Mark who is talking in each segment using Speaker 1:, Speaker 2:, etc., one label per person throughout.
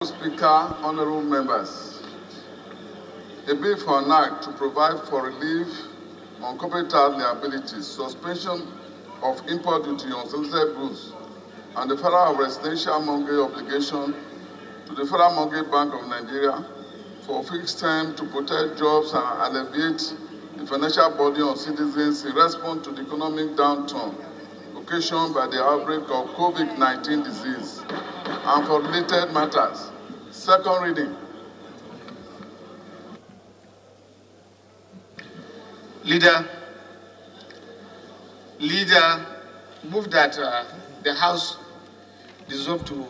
Speaker 1: Speaker, honorable members, a bill for NAC to provide for relief on corporate tax liabilities, suspension of import duty on solicited goods, and the deferral of residential mortgage obligation to the Federal Mortgage Bank of Nigeria for fixed time to protect jobs and alleviate the financial burden on citizens in response to the economic downturn occasioned by the outbreak of COVID-19 disease and for related matters. Second reading.
Speaker 2: Leader, move that the House dissolve to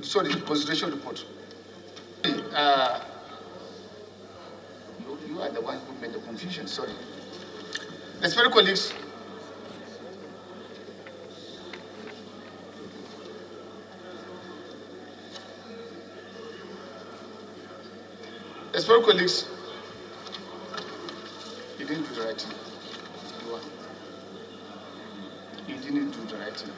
Speaker 2: the consideration report. You are the one who made the confusion. Sorry. Respected colleagues. Respected colleagues, you didn't do the right thing. You didn't do the right thing.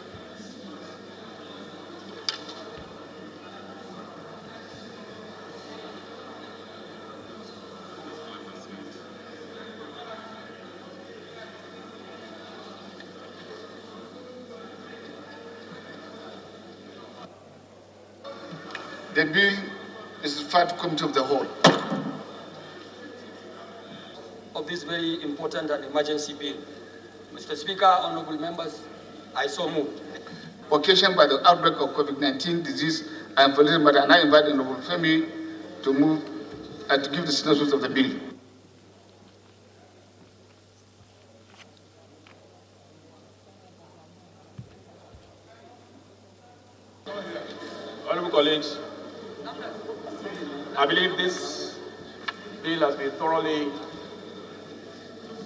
Speaker 2: The bill is referred to Committee of the Whole.
Speaker 3: Of this very important and emergency bill. Mr. Speaker, honorable members, I so move.
Speaker 2: Occasioned by the outbreak of COVID-19 disease and for this matter, and I invite Honorable Femi to move and to give the synopsis of the bill.
Speaker 4: Honorable colleagues, I believe this bill has been thoroughly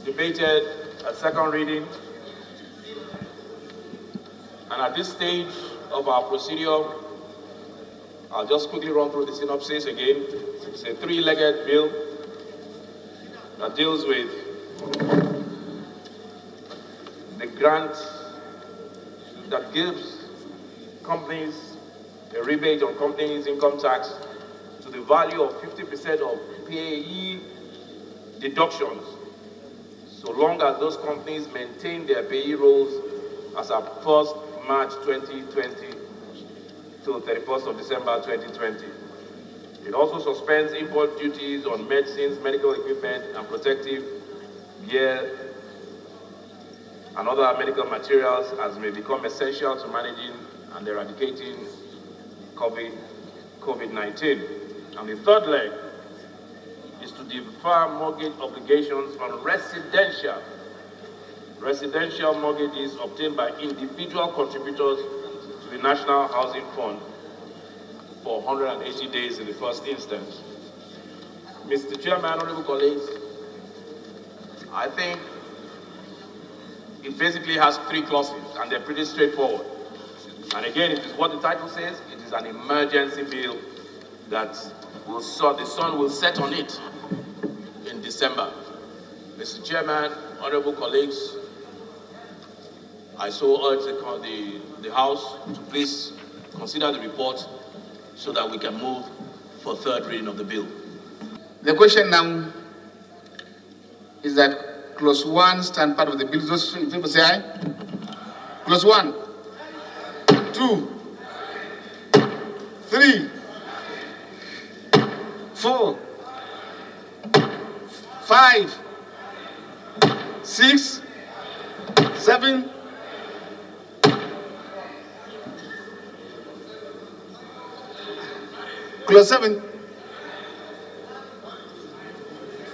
Speaker 4: debated at second reading, and at this stage of our procedure, I'll just quickly run through the synopsis again. It's a three-legged bill that deals with the grant that gives companies a rebate on companies' income tax to the value of 50% of payee deductions, so long as those companies maintain their payee rolls as of 1st March 2020 till 31st of December 2020. It also suspends import duties on medicines, medical equipment, and protective gear and other medical materials as may become essential to managing and eradicating COVID-19. And the third leg is to defer mortgage obligations on residential mortgages obtained by individual contributors to the National Housing Fund for 180 days in the first instance. Mr. Chairman, honorable colleagues, I think it basically has three clauses and they're pretty straightforward. And again, it is what the title says, it is an emergency bill that the sun will set on it in December. Mr. Chairman, honorable colleagues, I so urge the House to please consider the report so that we can move for third reading of the bill.
Speaker 2: The question now is that clause 1 stand part of the bill. Those in favor say aye. Clause 1, 2, 3, 4, 5, 6, 7, 7,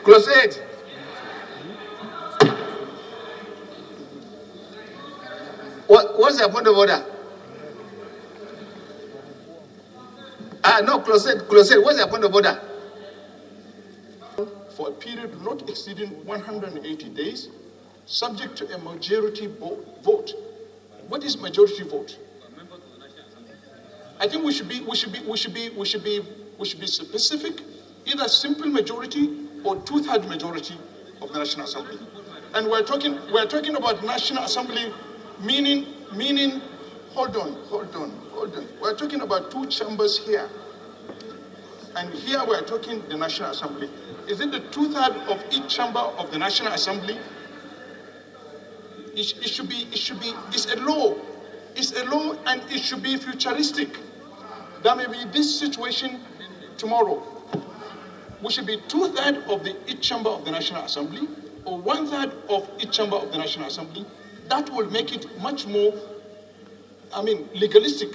Speaker 2: clause 8, what's the point of order? No, clause 8, what's the point of order?
Speaker 5: For a period not exceeding 180 days, subject to a majority vote. What is majority vote? I think we should be specific, either simple majority or two-thirds majority of the National Assembly. And we're talking about National Assembly, meaning. Hold on. We're talking about two chambers here. And here we're talking the National Assembly. Is it the two-thirds of each chamber of the National Assembly? It's a law. It's a law and it should be futuristic. There may be this situation tomorrow. We should be two-thirds of each chamber of the National Assembly or one-third of each chamber of the National Assembly. That will make it much more, legalistic.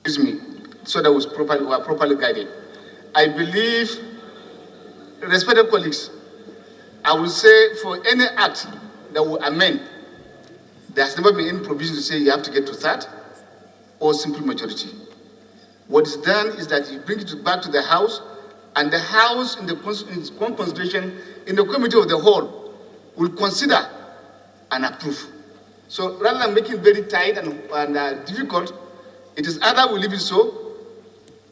Speaker 2: Excuse me, so that we are properly guided. I believe, respected colleagues, I will say for any act that will amend, there has never been any provision to say you have to get to third or simple majority. What is done is that you bring it back to the House, and the House, in its own consideration, in the committee of the whole, will consider and approve. So rather than making it very tight and difficult, it is either we leave it so,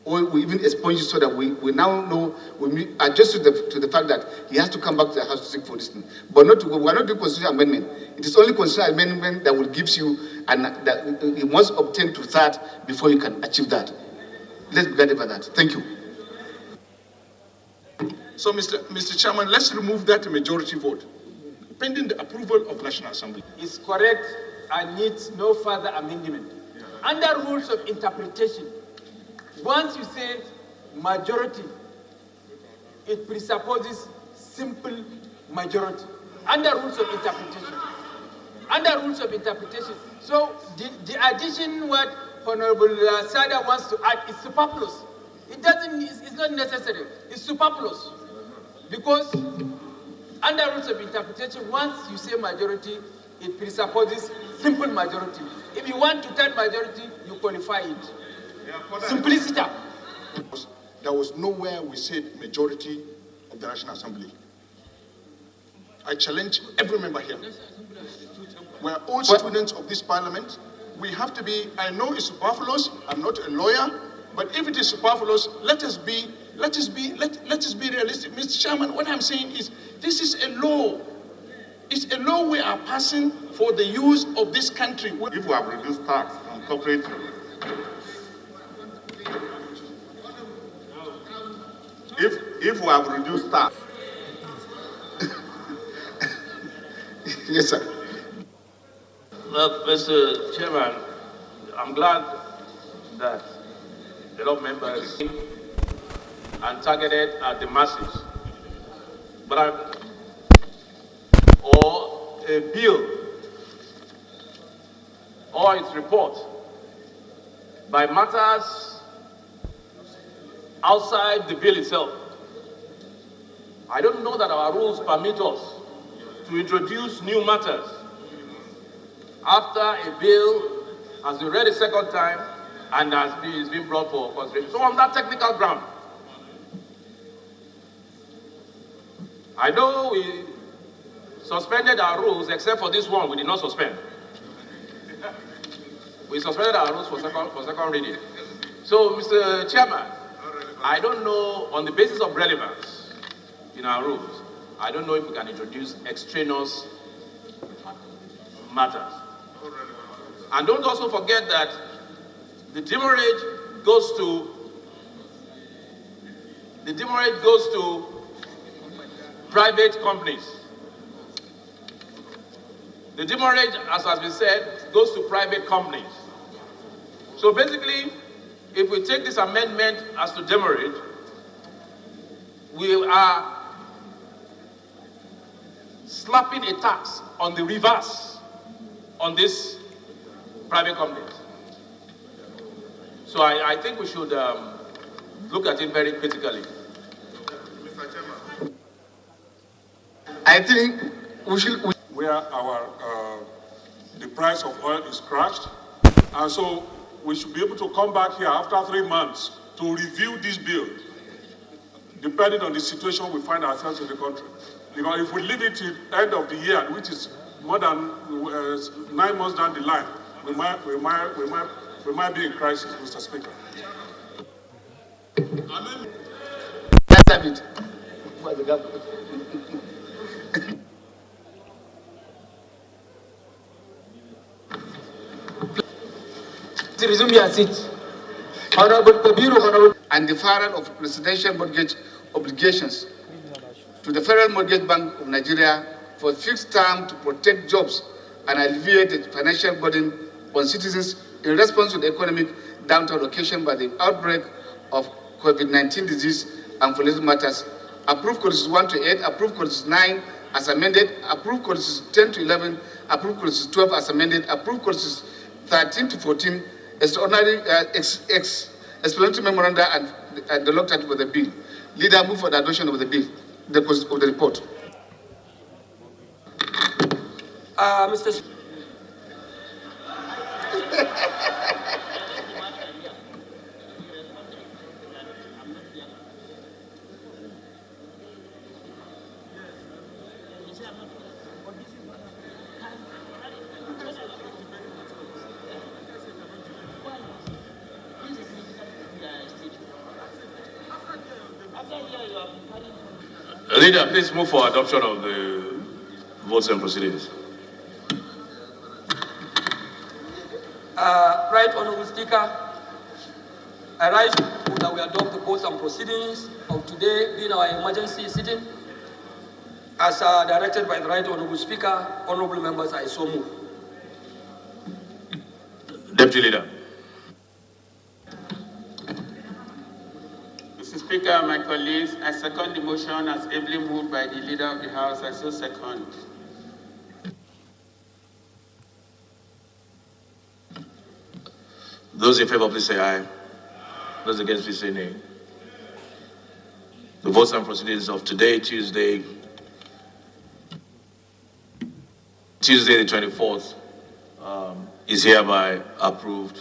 Speaker 2: or we even expunge it so that we now know, we adjust to the fact that he has to come back to the House to seek for this thing. But we are not doing constitutional amendment. It is only constitutional amendment that will give you, and that you must obtain to third before you can achieve that. Let's be guided by that. Thank you.
Speaker 5: So, Mr. Chairman, let's remove that majority vote, pending the approval of National Assembly.
Speaker 6: Is correct and needs no further amendment. Under rules of interpretation, once you say majority, it presupposes simple majority. Under rules of interpretation. Under rules of interpretation. So the addition what Honorable Sada wants to add is superfluous. It's not necessary. It's superfluous. Because under rules of interpretation, once you say majority, it presupposes simple majority. If you want to turn majority, you qualify it. Simplicity.
Speaker 5: There was nowhere we said majority of the National Assembly. I challenge every member here. We're all students of this parliament. We have to be, I know it's superfluous, I'm not a lawyer, but if it is superfluous, let us be realistic. Mr. Chairman, what I'm saying is, this is a law. It's a law we are passing for the use of this country.
Speaker 1: If we have reduced tax on corporate, if we have reduced tax,
Speaker 2: Yes, sir.
Speaker 4: Well, Mr. Chairman, I'm glad that a lot of members and targeted at the masses, but or a bill or its report by matters outside the bill itself. I don't know that our rules permit us to introduce new matters after a bill has been read a second time and is being brought for consideration. So on that technical ground, I know we suspended our rules, except for this one, we did not suspend. We suspended our rules for second reading. So, Mr. Chairman, I don't know, on the basis of relevance in our rules, I don't know if we can introduce extraneous matters. And don't also forget that the demurrage goes to private companies. The demurrage, as has been said, goes to private companies. So basically, if we take this amendment as to demurrage, we are slapping a tax on the reverse on these private companies. So I think we should look at it very critically.
Speaker 1: Mr. Chairman.
Speaker 2: I think we should.
Speaker 7: Where the price of oil is crashed, and so we should be able to come back here after 3 months to review this bill, depending on the situation we find ourselves in the country. Because if we leave it till end of the year, which is more than 9 months down the line, we might be in crisis, Mr. Speaker.
Speaker 2: Let's have it.
Speaker 6: Resume your seat. Honorable Kabiru, Honorable.
Speaker 2: And deferral of residential mortgage obligations to the Federal Mortgage Bank of Nigeria for a fixed term to protect jobs and alleviate the financial burden on citizens in response to the economic downturn occasioned by the outbreak of COVID-19 disease and for related matters. Approved Courses 1 to 8, approved Courses 9 as amended, approved Courses 10 to 11, approved Courses 12 as amended, approved Courses 13 to 14, extraordinary explanatory memoranda and the locked for the bill. Leader, move for the adoption of the bill, of the report.
Speaker 3: Mr. Speaker.
Speaker 4: Leader, please move for adoption of the votes and proceedings.
Speaker 3: Right Honorable Speaker, I rise that we adopt the votes and proceedings of today being our emergency sitting. As directed by the Right Honorable Speaker, honorable members, I so move.
Speaker 4: Deputy Leader.
Speaker 8: Mr. Speaker, my colleagues, I second the motion as ably moved by the Leader of the House. I so second.
Speaker 4: Those in favor, please say aye. Those against, please say nay. The votes and proceedings of today, Tuesday the 24th, is hereby approved.